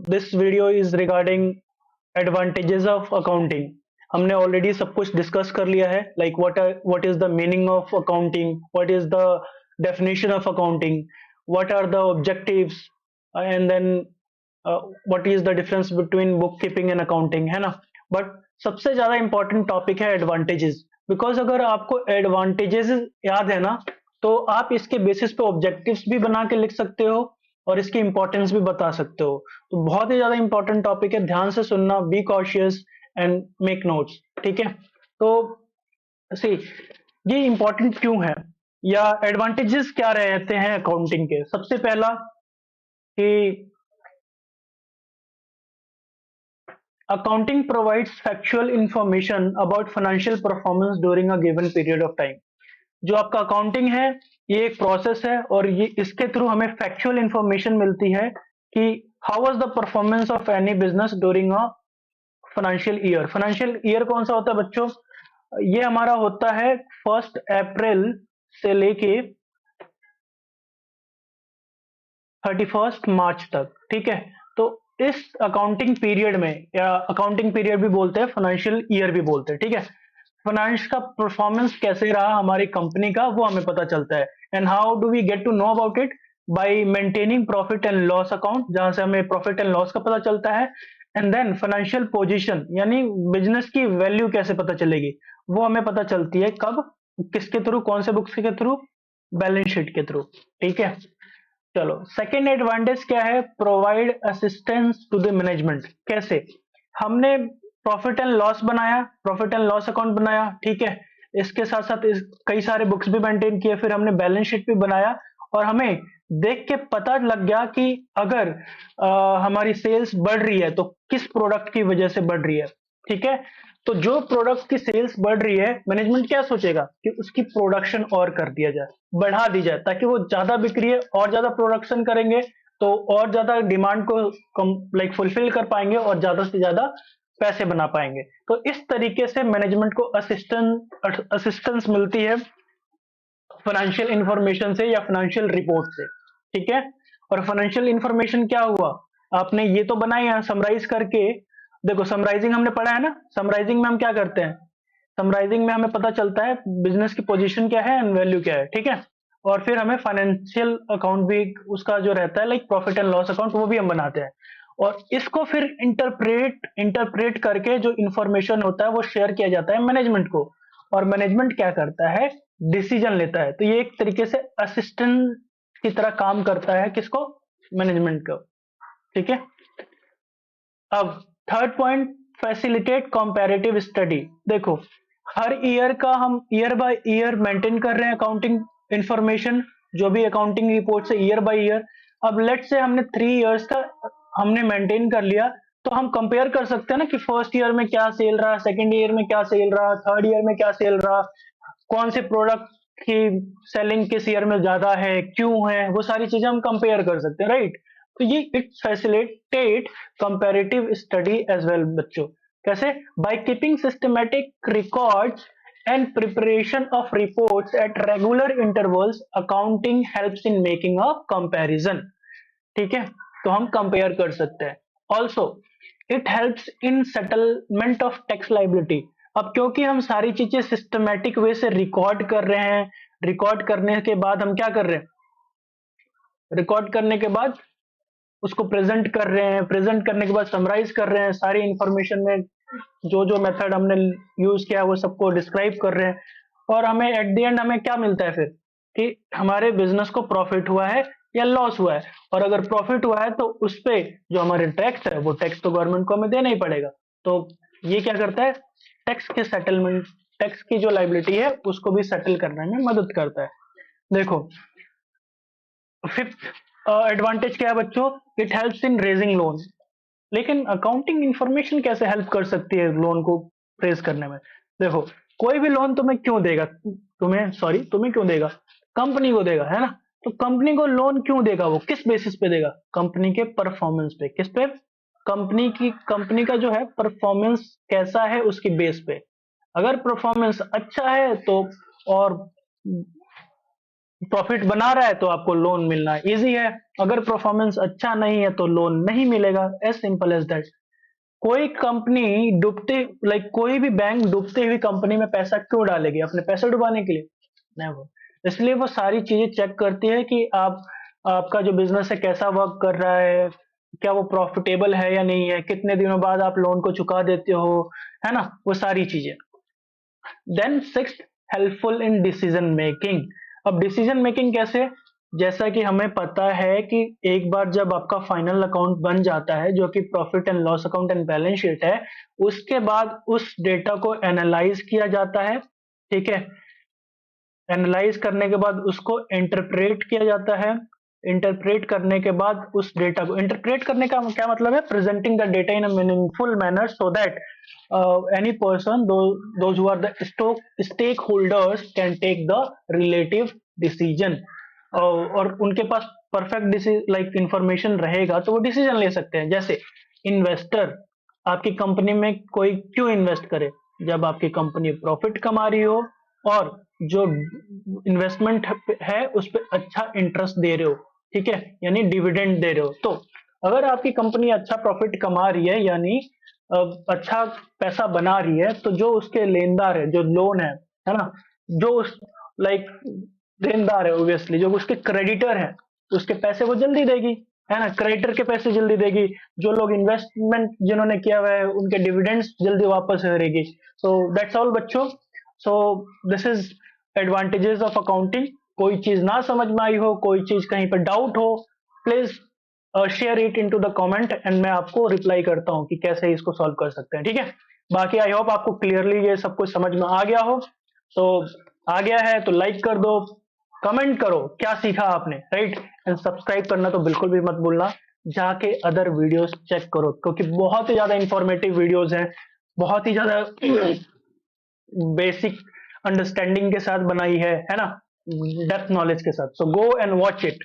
this video is regarding advantages of accounting. हमने already सब कुछ डिस्कस कर लिया है, like what is the meaning of accounting, what is the definition of accounting, what are the objectives, and then what is the difference between bookkeeping and accounting, है ना. But सबसे ज्यादा इंपॉर्टेंट टॉपिक है advantages, because अगर आपको advantages याद है ना, तो आप इसके बेसिस पे ऑब्जेक्टिव्स भी बना के लिख सकते हो और इसकी इंपॉर्टेंस भी बता सकते हो. तो बहुत ही ज्यादा इंपॉर्टेंट टॉपिक है, ध्यान से सुनना, be cautious and make notes. ठीक है, तो सी ये इंपॉर्टेंट क्यों है या एडवांटेजेस क्या रहते हैं अकाउंटिंग के. सबसे पहला कि accounting provides factual information about financial performance during a given period of time. जो आपका अकाउंटिंग है ये एक प्रोसेस है और ये इसके थ्रू हमें फैक्चुअल इंफॉर्मेशन मिलती है कि how was the performance of any business during a financial year. Financial year कौन सा होता है बच्चों? ये हमारा होता है 1 अप्रैल से लेके 31 मार्च तक. ठीक है, तो इस अकाउंटिंग पीरियड में, या अकाउंटिंग पीरियड भी बोलते हैं, फाइनेंशियल ईयर भी बोलते हैं. ठीक है, फाइनेंस का परफॉर्मेंस कैसे रहा हमारी कंपनी का वो हमें पता चलता है. And how do we get to know about it? By maintaining profit and loss account, जहां से हमें प्रॉफिट एंड लॉस का पता चलता है. एंड देन फाइनेंशियल पोजीशन, यानी बिजनेस की वैल्यू कैसे पता चलेगी, वो हमें पता चलती है कब, किसके थ्रू, कौन से बुक्स के थ्रू? बैलेंस शीट के थ्रू. ठीक है, चलो सेकेंड एडवांटेज क्या है? Provide assistance to the management. कैसे? हमने प्रॉफिट एंड लॉस बनाया, प्रॉफिट एंड लॉस अकाउंट बनाया. ठीक है, इसके साथ साथ कई सारे बुक्स भी मेंटेन किए, फिर हमने बैलेंस शीट भी बनाया और हमें देख के पता लग गया कि अगर हमारी सेल्स बढ़ रही है तो किस प्रोडक्ट की वजह से बढ़ रही है. ठीक है, तो जो प्रोडक्ट की सेल्स बढ़ रही है, मैनेजमेंट क्या सोचेगा कि उसकी प्रोडक्शन और कर दिया जाए, बढ़ा दी जाए, ताकि वो ज्यादा बिक रही है और ज्यादा प्रोडक्शन करेंगे तो और ज्यादा डिमांड को लाइक फुलफिल कर पाएंगे और ज्यादा से ज्यादा पैसे बना पाएंगे. तो इस तरीके से मैनेजमेंट को असिस्टेंस मिलती है फाइनेंशियल इंफॉर्मेशन से या फाइनेंशियल रिपोर्ट से. ठीक है, और फाइनेंशियल इंफॉर्मेशन क्या हुआ, आपने ये तो बनाई है समराइज करके. देखो समराइजिंग हमने पढ़ा है ना, समराइजिंग में हम क्या करते हैं? समराइजिंग में हमें पता चलता है बिजनेस की पोजीशन क्या है एंड वैल्यू क्या है. ठीक है, और फिर हमें फाइनेंशियल अकाउंट भी उसका जो रहता है, like profit and loss account, वो भी हम बनाते हैं. और इसको फिर इंटरप्रेट करके जो इंफॉर्मेशन होता है वो शेयर किया जाता है मैनेजमेंट को, और मैनेजमेंट क्या करता है? डिसीजन लेता है. तो ये एक तरीके से असिस्टेंट की तरह काम करता है, किसको? मैनेजमेंट को. ठीक है, अब third point, facilitate comparative study. देखो हर ईयर का हम ईयर बाय ईयर मेंटेन कर रहे हैं अकाउंटिंग इंफॉर्मेशन, जो भी अकाउंटिंग रिपोर्ट से ईयर बाय ईयर. अब लेट से हमने 3 इयर्स का हमने मेंटेन कर लिया, तो हम कंपेयर कर सकते हैं ना कि फर्स्ट ईयर में क्या सेल रहा, सेकंड ईयर में क्या सेल रहा, थर्ड ईयर में क्या सेल रहा, कौन से प्रोडक्ट की सेलिंग किस ईयर में ज्यादा है, क्यों है, वो सारी चीजें हम कंपेयर कर सकते हैं, राइट. तो ये it facilitate comparative study as well बच्चों. कैसे? By keeping systematic records and preparation of reports at regular intervals, accounting helps in making a comparison. ठीक है, तो हम कंपेयर कर सकते हैं. Also it helps in settlement of tax liability. अब क्योंकि हम सारी चीजें सिस्टमैटिक वे से रिकॉर्ड कर रहे हैं, रिकॉर्ड करने के बाद हम क्या कर रहे हैं? रिकॉर्ड करने के बाद उसको प्रेजेंट कर रहे हैं, प्रेजेंट करने के बाद समराइज कर रहे हैं, सारी इंफॉर्मेशन में जो जो मेथड हमने यूज किया वो सबको डिस्क्राइब कर रहे हैं. और हमें एट द एंड हमें क्या मिलता है फिर? कि हमारे बिजनेस को प्रॉफिट हुआ है या लॉस हुआ है. और अगर प्रॉफिट हुआ है तो उस पे जो हमारे टैक्स है, वो टैक्स तो गवर्नमेंट को हमें देना ही पड़ेगा. तो ये क्या करता है? टैक्स के सेटलमेंट, टैक्स की जो लाइबिलिटी है उसको भी सेटल करने में मदद करता है. देखो फिफ्थ एडवांटेज क्या है बच्चों? It helps in raising loan. लेकिन अकाउंटिंग इंफॉर्मेशन कैसे हेल्प कर सकती है लोन को रेज करने में? देखो कोई भी लोन तुम्हें क्यों देगा, तुम्हें क्यों देगा? कंपनी को देगा, है ना. तो कंपनी को लोन क्यों देगा? वो किस बेसिस पे देगा? कंपनी के परफॉर्मेंस पे. किस पे? कंपनी का जो है परफॉर्मेंस कैसा है उसकी बेस पे. अगर परफॉर्मेंस अच्छा है तो और प्रॉफिट बना रहा है तो आपको लोन मिलना इजी है, अगर परफॉर्मेंस अच्छा नहीं है तो लोन नहीं मिलेगा, एज सिंपल एज दैट। कोई कंपनी डूबते लाइक कोई भी बैंक डूबते हुई कंपनी में पैसा क्यों डालेगी? अपने पैसे डुबाने के लिए? नेवर। इसलिए वो सारी चीजें चेक करती है कि आप आपका जो बिजनेस है कैसा वर्क कर रहा है, क्या वो प्रॉफिटेबल है या नहीं है, कितने दिनों बाद आप लोन को चुका देते हो, है ना, वो सारी चीजें। Then six, helpful in decision making. अब डिसीजन मेकिंग कैसे? जैसा कि हमें पता है कि एक बार जब आपका फाइनल अकाउंट बन जाता है जो कि profit and loss account and balance sheet है, उसके बाद उस डेटा को एनालाइज किया जाता है, ठीक है। एनालाइज करने के बाद उसको इंटरप्रेट किया जाता है। इंटरप्रेट करने के बाद उस डेटा को, इंटरप्रेट करने का क्या मतलब है? Presenting the data in a meaningful manner so that any person, those who are the stakeholders can take the relative decision। और उनके पास परफेक्ट लाइक इंफॉर्मेशन रहेगा तो वो डिसीजन ले सकते हैं। जैसे इन्वेस्टर आपकी कंपनी में कोई क्यों इन्वेस्ट करे? जब आपकी कंपनी प्रॉफिट कमा रही हो और जो इन्वेस्टमेंट है उस पर अच्छा इंटरेस्ट दे रहे हो, ठीक है, यानी डिविडेंड दे रहे हो। तो अगर आपकी कंपनी अच्छा प्रॉफिट कमा रही है यानी अच्छा पैसा बना रही है, तो जो उसके लेनदार है, जो लोन है ना, जो उस लाइक लेनदार है ऑब्वियसली, जो उसके क्रेडिटर है, उसके पैसे वो जल्दी देगी, है ना, क्रेडिटर के पैसे जल्दी देगी। जो लोग इन्वेस्टमेंट जिन्होंने किया हुआ है उनके डिविडेंड्स जल्दी वापस करेगी। सो दैट्स ऑल बच्चों। So this is advantages of accounting. कोई चीज ना समझ में आई हो, कोई चीज कहीं पर डाउट हो, please share it into the comment and मैं आपको रिप्लाई करता हूँ कि कैसे इसको सॉल्व कर सकते हैं, ठीक है। बाकी आई होप आपको क्लियरली ये सब कुछ समझ में आ गया हो। तो आ गया है तो लाइक कर दो, कमेंट करो क्या सीखा आपने, राइट, एंड सब्सक्राइब करना तो बिल्कुल भी मत भूलना। जाके अदर वीडियोस चेक करो क्योंकि बहुत ही ज्यादा इंफॉर्मेटिव वीडियोस हैं, बहुत ही ज्यादा बेसिक अंडरस्टैंडिंग के साथ बनाई है ना, डेप्थ नॉलेज के साथ। सो गो एंड वॉच इट।